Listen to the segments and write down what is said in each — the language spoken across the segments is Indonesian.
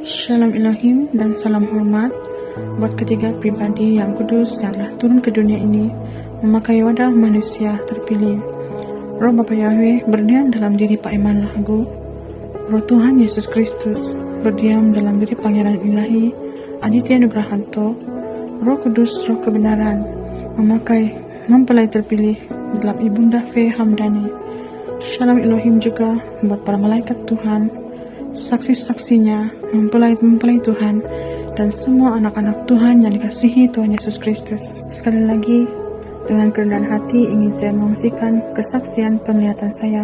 Shalom Elohim dan salam hormat buat ketiga pribadi yang kudus yang telah turun ke dunia ini memakai wadah manusia terpilih. Roh Bapa Yahweh berdiam dalam diri Pak Iman Lahagu. Roh Tuhan Yesus Kristus berdiam dalam diri Pangeran Ilahi Aditya Nugrahanto. Roh Kudus, Roh Kebenaran memakai mempelai terpilih dalam Ibunda Fe Hamdani. Shalom Elohim juga buat para malaikat Tuhan, saksi-saksinya, mempelai-mempelai Tuhan, dan semua anak-anak Tuhan yang dikasihi Tuhan Yesus Kristus. Sekali lagi, dengan kerendahan hati ingin saya mengungsikan kesaksian penglihatan saya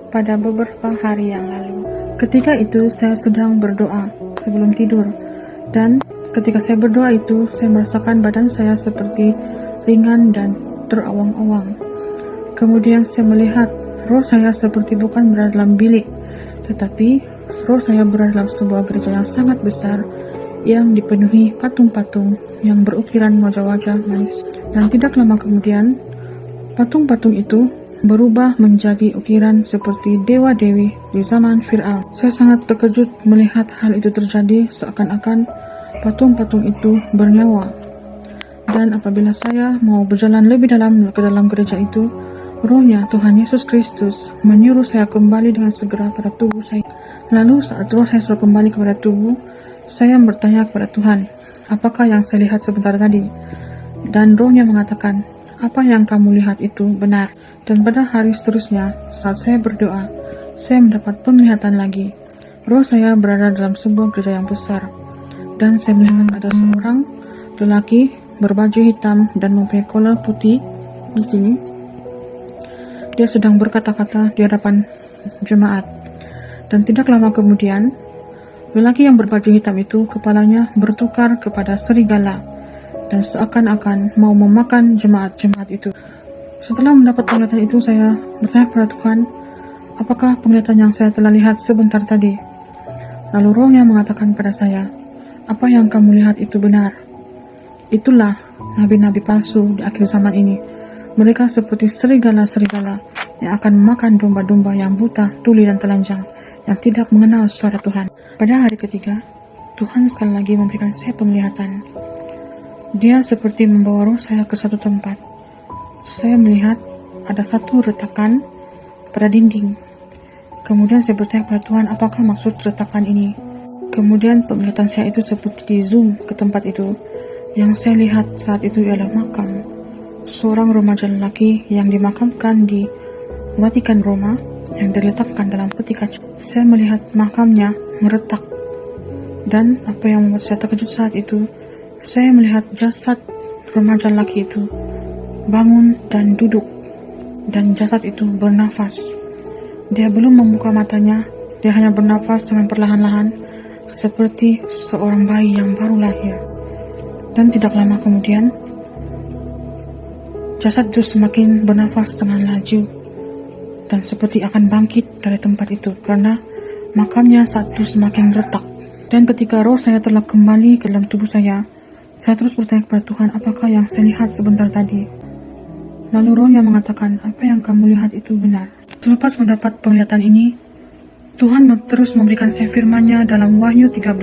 pada beberapa hari yang lalu. Ketika itu saya sedang berdoa sebelum tidur, dan ketika saya berdoa itu, saya merasakan badan saya seperti ringan dan terawang-awang. Kemudian saya melihat roh saya seperti bukan berada dalam bilik, tetapi roh saya berada dalam sebuah gereja yang sangat besar yang dipenuhi patung-patung yang berukiran wajah-wajah manusia. Dan tidak lama kemudian, patung-patung itu berubah menjadi ukiran seperti dewa-dewi di zaman Fir'aun. Saya sangat terkejut melihat hal itu terjadi, seakan-akan patung-patung itu bernyawa. Dan apabila saya mau berjalan lebih dalam ke dalam gereja itu, rohnya Tuhan Yesus Kristus menyuruh saya kembali dengan segera pada tubuh saya. Lalu saat roh saya sudah kembali kepada tubuh, saya bertanya kepada Tuhan, apakah yang saya lihat sebentar tadi? Dan rohnya mengatakan, apa yang kamu lihat itu benar. Dan pada hari seterusnya, saat saya berdoa, saya mendapat penglihatan lagi. Roh saya berada dalam sebuah gereja yang besar, dan saya melihat ada seorang lelaki berbaju hitam dan memakai kolor putih di sini. Dia sedang berkata-kata di hadapan jemaat. Dan tidak lama kemudian, lelaki yang berbaju hitam itu kepalanya bertukar kepada serigala dan seakan-akan mau memakan jemaat-jemaat itu. Setelah mendapat penglihatan itu, saya bertanya kepada Tuhan, apakah penglihatan yang saya telah lihat sebentar tadi? Lalu rohnya mengatakan pada saya, apa yang kamu lihat itu benar. Itulah nabi-nabi palsu di akhir zaman ini. Mereka seperti serigala-serigala yang akan memakan domba-domba yang buta, tuli, dan telanjang, yang tidak mengenal suara Tuhan. Pada hari ketiga, Tuhan sekali lagi memberikan saya penglihatan. Dia seperti membawa roh saya ke satu tempat. Saya melihat ada satu retakan pada dinding. Kemudian saya bertanya kepada Tuhan, apakah maksud retakan ini? Kemudian penglihatan saya itu seperti di zoom ke tempat itu. Yang saya lihat saat itu ialah makam seorang remaja lelaki yang dimakamkan di Vatikan Roma, yang diletakkan dalam peti kaca. Saya melihat makamnya meretak, dan apa yang membuat saya terkejut saat itu, saya melihat jasad remaja lelaki itu bangun dan duduk, dan jasad itu bernafas. Dia belum membuka matanya, dia hanya bernafas dengan perlahan-lahan seperti seorang bayi yang baru lahir. Dan tidak lama kemudian, jasad itu semakin bernafas dengan laju dan seperti akan bangkit dari tempat itu karena makamnya saat itu semakin retak. Dan ketika roh saya telah kembali ke dalam tubuh saya terus bertanya kepada Tuhan, apakah yang saya lihat sebentar tadi? Lalu rohnya mengatakan, apa yang kamu lihat itu benar. Selepas mendapat penglihatan ini, Tuhan terus memberikan saya firman-Nya dalam Wahyu 13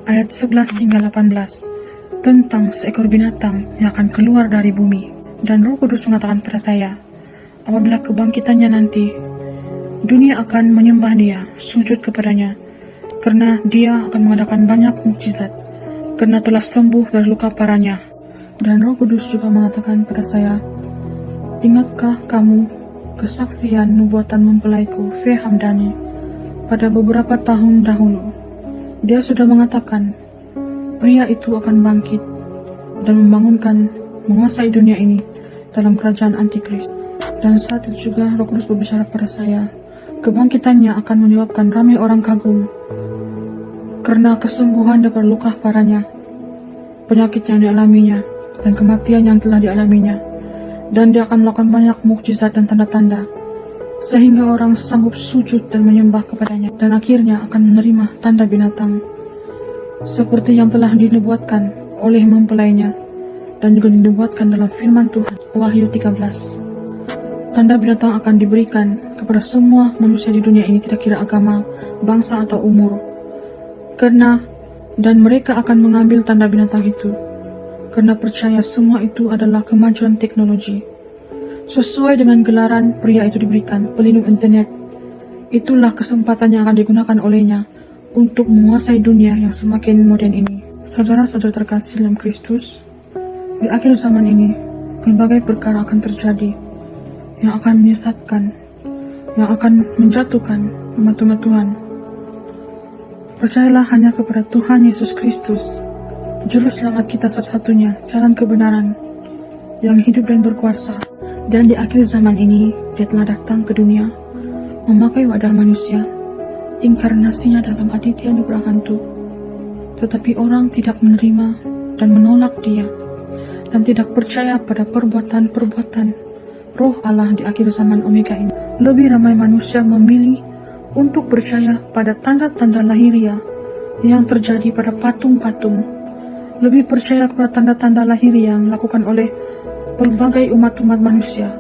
ayat 11 hingga 18 tentang seekor binatang yang akan keluar dari bumi. Dan Roh Kudus mengatakan pada saya, apabila kebangkitannya nanti, dunia akan menyembah dia, sujud kepadanya, karena dia akan mengadakan banyak mukjizat, karena telah sembuh dari luka parahnya. Dan Roh Kudus juga mengatakan pada saya, ingatkah kamu kesaksian nubuatan mempelaiku Fe Hamdani pada beberapa tahun dahulu? Dia sudah mengatakan, pria itu akan bangkit dan membangunkan menguasai dunia ini dalam kerajaan Antikris. Dan saat itu juga Roh Kudus berbicara pada saya, kebangkitannya akan menyebabkan ramai orang kagum karena kesembuhan daripada luka parahnya, penyakit yang dialaminya, dan kematian yang telah dialaminya. Dan dia akan melakukan banyak mukjizat dan tanda-tanda sehingga orang sanggup sujud dan menyembah kepadanya, dan akhirnya akan menerima tanda binatang seperti yang telah dinubuatkan oleh mempelainya dan juga dinubuatkan dalam firman Tuhan Wahyu 13. Tanda binatang akan diberikan kepada semua manusia di dunia ini, tidak kira agama, bangsa atau umur. dan mereka akan mengambil tanda binatang itu, karena percaya semua itu adalah kemajuan teknologi. Sesuai dengan gelaran pria itu diberikan pelindung internet, itulah kesempatan yang akan digunakan olehnya untuk menguasai dunia yang semakin modern ini. Saudara-saudara terkasih dalam Kristus, di akhir zaman ini, berbagai perkara akan terjadi yang akan menyesatkan, yang akan menjatuhkan umat-umat Tuhan. Percayalah hanya kepada Tuhan Yesus Kristus, Juru Selamat kita satu-satunya, jalan kebenaran, yang hidup dan berkuasa. Dan di akhir zaman ini, Dia telah datang ke dunia, memakai wadah manusia, inkarnasinya dalam aditya nugrah hantu. Tetapi orang tidak menerima dan menolak Dia, dan tidak percaya pada perbuatan-perbuatan Roh Allah di akhir zaman Omega ini. Lebih ramai manusia memilih untuk percaya pada tanda-tanda lahiriah yang terjadi pada patung-patung. Lebih percaya kepada tanda-tanda lahiriah yang dilakukan oleh berbagai umat-umat manusia.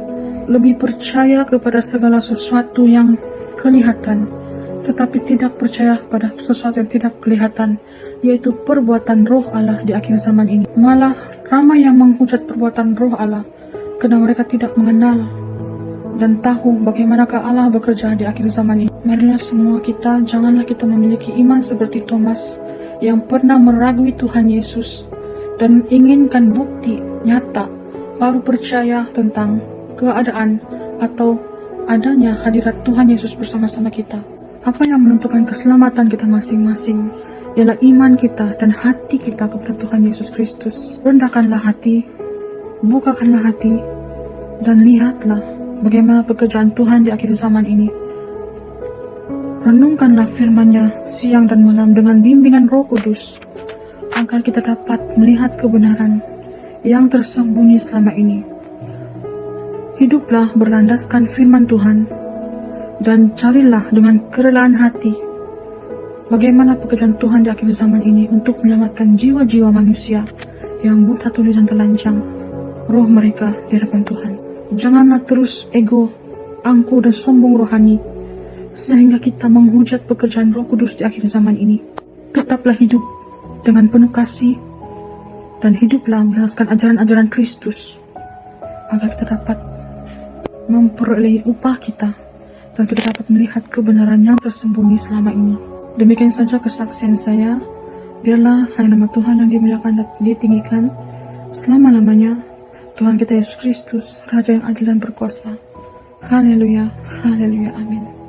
Lebih percaya kepada segala sesuatu yang kelihatan, tetapi tidak percaya pada sesuatu yang tidak kelihatan, yaitu perbuatan Roh Allah di akhir zaman ini. Malah ramai yang menghujat perbuatan Roh Allah, karena mereka tidak mengenal dan tahu bagaimanakah Allah bekerja di akhir zaman ini. Marilah semua kita, janganlah kita memiliki iman seperti Thomas yang pernah meragui Tuhan Yesus dan inginkan bukti nyata, baru percaya tentang keadaan atau adanya hadirat Tuhan Yesus bersama-sama kita. Apa yang menentukan keselamatan kita masing-masing ialah iman kita dan hati kita kepada Tuhan Yesus Kristus. Rendahkanlah hati, bukakanlah hati, dan lihatlah bagaimana pekerjaan Tuhan di akhir zaman ini. Renungkanlah firman-Nya siang dan malam dengan bimbingan Roh Kudus, agar kita dapat melihat kebenaran yang tersembunyi selama ini. Hiduplah berlandaskan firman Tuhan, dan carilah dengan kerelaan hati bagaimana pekerjaan Tuhan di akhir zaman ini untuk menyelamatkan jiwa-jiwa manusia yang buta tuli dan telanjang roh mereka di hadapan Tuhan. Janganlah terus ego, angkuh dan sombong rohani, sehingga kita menghujat pekerjaan Roh Kudus di akhir zaman ini. Tetaplah hidup dengan penuh kasih, dan hiduplah menjelaskan ajaran-ajaran Kristus, agar kita dapat memperoleh upah kita, dan kita dapat melihat kebenaran yang tersembunyi selama ini. Demikian saja kesaksian saya. Biarlah hanya nama Tuhan yang dimuliakan dan ditinggikan selama-lamanya. Tuhan kita Yesus Kristus, Raja yang adil dan berkuasa. Haleluya, haleluya, amin.